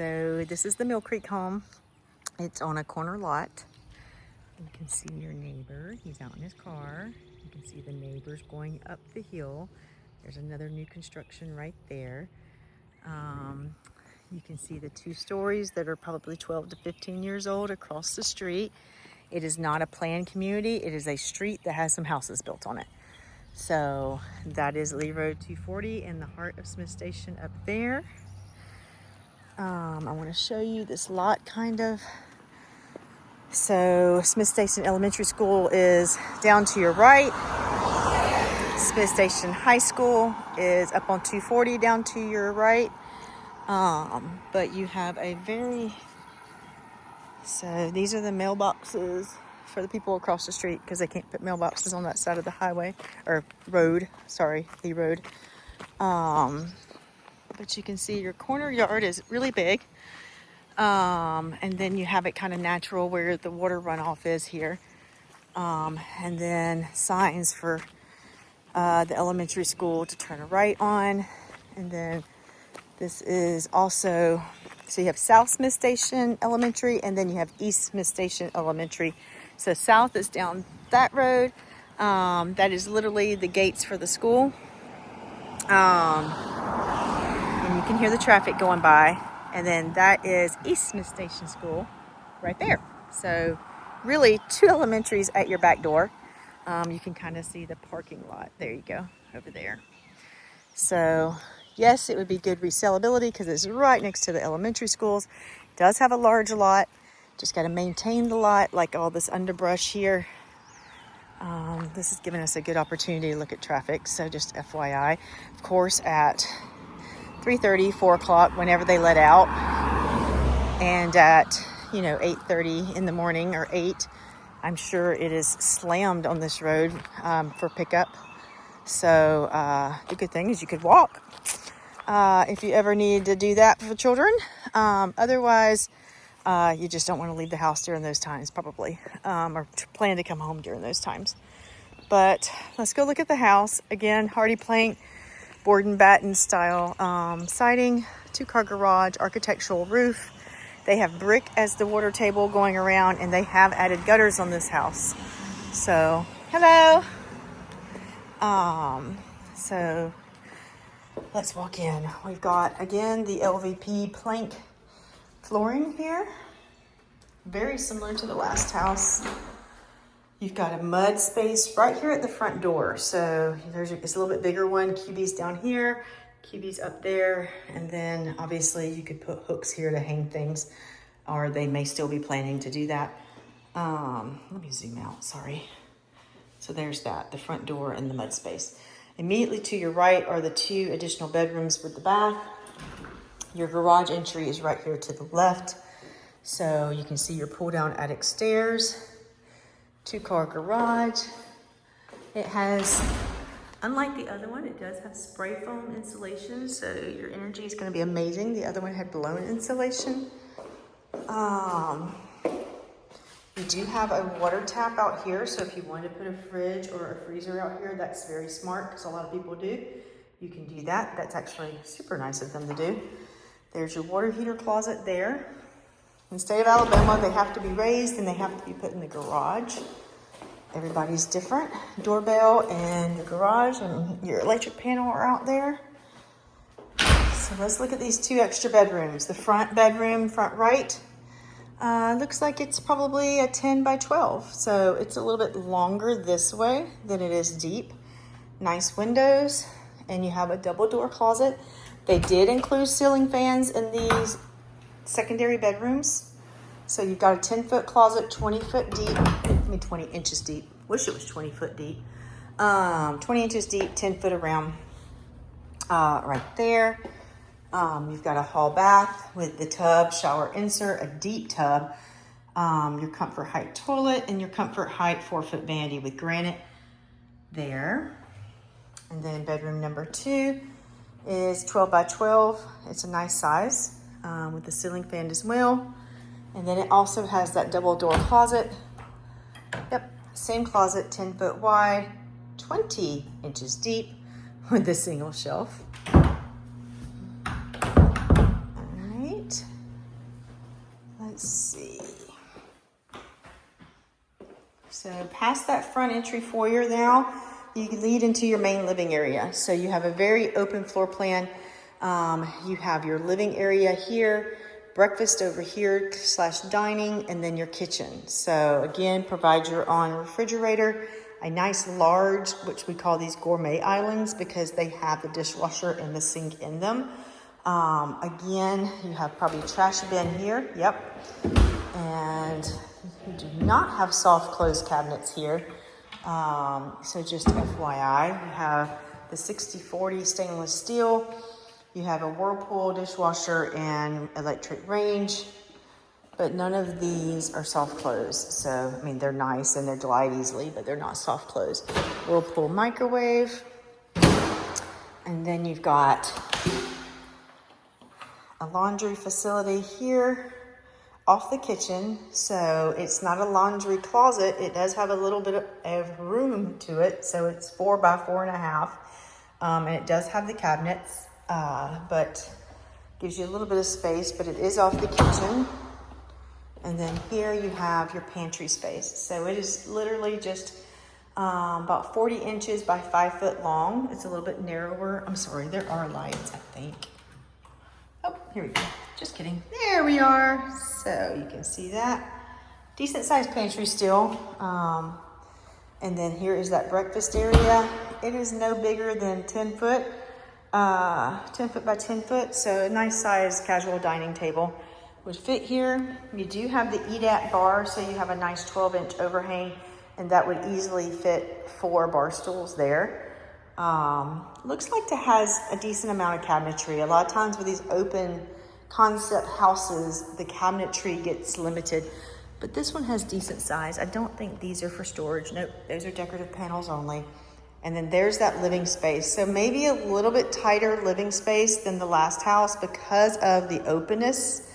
So this is the Mill Creek home. It's on a corner lot. You can see your neighbor. He's out in his car. You can see the neighbors going up the hill. There's another new construction right there. You can see the 2 stories that are probably 12 to 15 years old across the street. It is not a planned community. It is a street that has some houses built on it. So that is Lee Road 240 in the heart of Smith Station up there. I want to show you this lot kind of. So Smith Station Elementary School is down to your right. Smith Station High School is up on 240 down to your right. But you have a so these are the mailboxes for the people across the street because they can't put mailboxes on that side of the highway or road. Sorry, the road. But you can see your corner yard is really big. And then you have it kind of natural where the water runoff is here. And then signs for the elementary school to turn a right on. And then this is also, so you have South Smith Station Elementary and then you have East Smith Station Elementary. So south is down that road. That is literally the gates for the school. And you can hear the traffic going by. And then that is East Smith Station School right there. So really 2 elementaries at your back door. You can kind of see the parking lot. There you go, over there. So yes, it would be good resellability because it's right next to the elementary schools. It does have a large lot. Just got to maintain the lot, like all this underbrush here. This has given us a good opportunity to look at traffic. So just FYI, of course, at 3:30, 4 o'clock, whenever they let out, and at 8:30 in the morning or 8, I'm sure it is slammed on this road for pickup. So the good thing is you could walk if you ever need to do that for children. Otherwise, you just don't want to leave the house during those times, probably, or plan to come home during those times. But let's go look at the house again. Hardy plank, board and batten style siding, 2-car garage, architectural roof. They have brick as the water table going around, and they have added gutters on this house. So, hello. So let's walk in. We've got, again, the LVP plank flooring here. Very similar to the last house. You've got a mud space right here at the front door. So it's a little bit bigger one. QB's down here, QB's up there. And then obviously you could put hooks here to hang things, or they may still be planning to do that. Let me zoom out, sorry. So there's that, the front door and the mud space. Immediately to your right are the 2 additional bedrooms with the bath. Your garage entry is right here to the left. So you can see your pull down attic stairs. 2-car garage. It has, unlike the other one, it does have spray foam insulation, so your energy is going to be amazing. The other one had blown insulation. You do have a water tap out here, so if you wanted to put a fridge or a freezer out here, that's very smart because a lot of people do. You can do that. That's actually super nice of them to do. There's your water heater closet there. In the state of Alabama, they have to be raised and they have to be put in the garage. Everybody's different. Doorbell and the garage and your electric panel are out there. So let's look at these 2 extra bedrooms. The front bedroom, front right, looks like it's probably a 10 by 12. So it's a little bit longer this way than it is deep. Nice windows, and you have a double door closet. They did include ceiling fans in these secondary bedrooms. So you've got a 10-foot closet, 20-foot deep. 20 inches deep. Wish it was 20 foot deep. 20 inches deep, 10 foot around. Right there. You've got a hall bath with the tub, shower insert, a deep tub, your comfort height toilet, and your comfort height 4-foot vanity with granite there. And then bedroom number 2 is 12 by 12. It's a nice size with the ceiling fan as well. And then it also has that double door closet. Yep, same closet, 10 foot wide, 20 inches deep with the single shelf. All right. Let's see. So past that front entry foyer now, you can lead into your main living area. So you have a very open floor plan. You have your living area here, breakfast over here / dining, and then your kitchen. So again, provide your own refrigerator, a nice large, which we call these gourmet islands because they have the dishwasher and the sink in them. Again, you have probably a trash bin here. Yep. And you do not have soft close cabinets here. So just FYI, you have the 60/40 stainless steel. You have a Whirlpool dishwasher and electric range, but none of these are soft close. So, I mean, they're nice and they're glide easily, but they're not soft close. Whirlpool microwave. And then you've got a laundry facility here off the kitchen. So it's not a laundry closet. It does have a little bit of room to it. So it's 4 by 4.5. And it does have the cabinets, but gives you a little bit of space, but it is off the kitchen. And then here you have your pantry space. So it is literally just about 40 inches by 5 foot long. It's a little bit narrower. I'm sorry, there are lights, I think. Oh, here we go. Just kidding. There we are. So you can see that. Decent sized pantry still. And then here is that breakfast area. It is no bigger than 10 foot, 10 foot by 10 foot. So a nice size casual dining table would fit here. You do have the eat at bar. So you have a nice 12-inch overhang, and that would easily fit 4 bar stools there. Looks like it has a decent amount of cabinetry. A lot of times with these open concept houses, the cabinetry gets limited, but this one has decent size. I don't think these are for storage. Nope, those are decorative panels only. And then there's that living space. So maybe a little bit tighter living space than the last house because of the openness.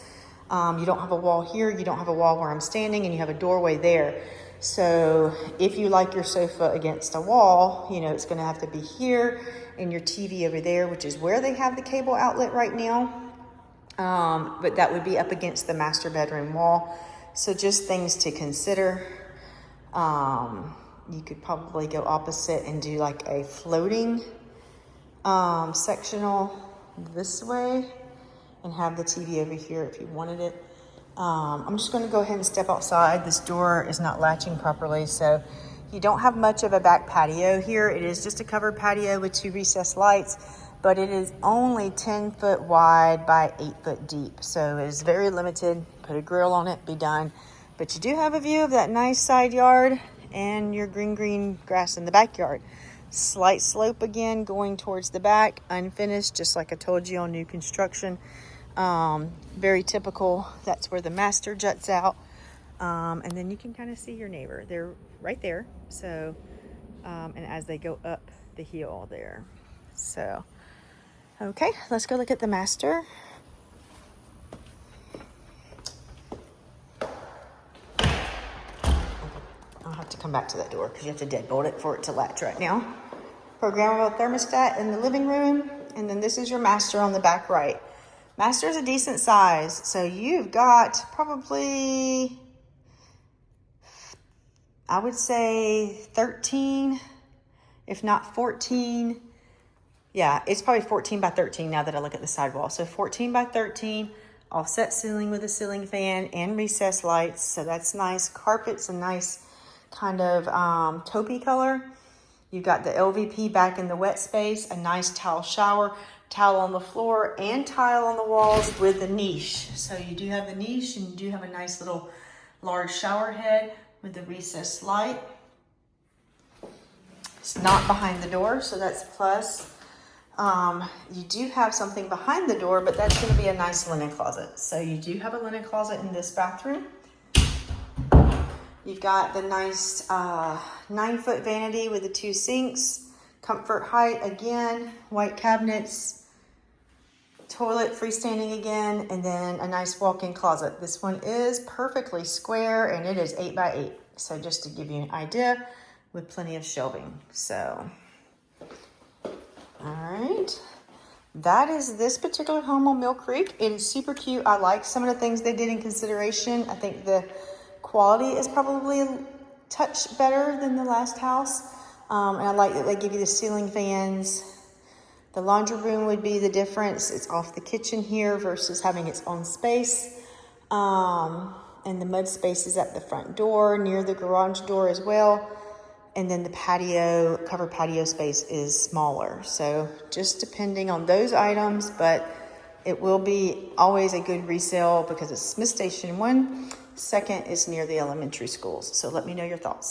You don't have a wall here, you don't have a wall where I'm standing, and you have a doorway there. So if you like your sofa against a wall, you know, it's gonna have to be here and your TV over there, which is where they have the cable outlet right now. But that would be up against the master bedroom wall. So just things to consider. You could probably go opposite and do like a floating sectional this way and have the TV over here if you wanted it. I'm just gonna go ahead and step outside. This door is not latching properly, so you don't have much of a back patio here. It is just a covered patio with 2 recessed lights, but it is only 10 foot wide by 8 foot deep. So it is very limited. Put a grill on it, be done. But you do have a view of that nice side yard and your green grass in the backyard. Slight slope again going towards the back, unfinished, just like I told you on new construction. Very typical. That's where the master juts out. And then you can kind of see your neighbor. They're right there. So, and as they go up the hill there. So, okay, let's go look at the master. I'll have to come back to that door because you have to deadbolt it for it to latch right now. Programmable thermostat in the living room. And then this is your master on the back right. Master is a decent size. So you've got probably, I would say 13, if not 14. Yeah, it's probably 14 by 13 now that I look at the sidewall. So 14 by 13, offset ceiling with a ceiling fan and recessed lights. So that's nice. Carpet's a nice kind of taupey color. You've got the LVP back in the wet space, a nice tile shower, towel on the floor, and tile on the walls with the niche. So you do have the niche, and you do have a nice little large shower head with the recessed light. It's not behind the door, so that's a plus. You do have something behind the door, but that's going to be a nice linen closet. So you do have a linen closet in this bathroom. You've got the nice 9-foot vanity with the 2 sinks, comfort height again, white cabinets, toilet freestanding again, and then a nice walk-in closet. This one is perfectly square and it is 8 by 8. So just to give you an idea, with plenty of shelving. So, all right, that is this particular home on Mill Creek. It is super cute. I like some of the things they did in consideration. I think the quality is probably a touch better than the last house. And I like that they give you the ceiling fans. The laundry room would be the difference. It's off the kitchen here versus having its own space. And the mud space is at the front door, near the garage door as well. And then the patio, covered patio space is smaller. So just depending on those items, but it will be always a good resale because it's Smith Station 1. Second is near the elementary schools. So let me know your thoughts.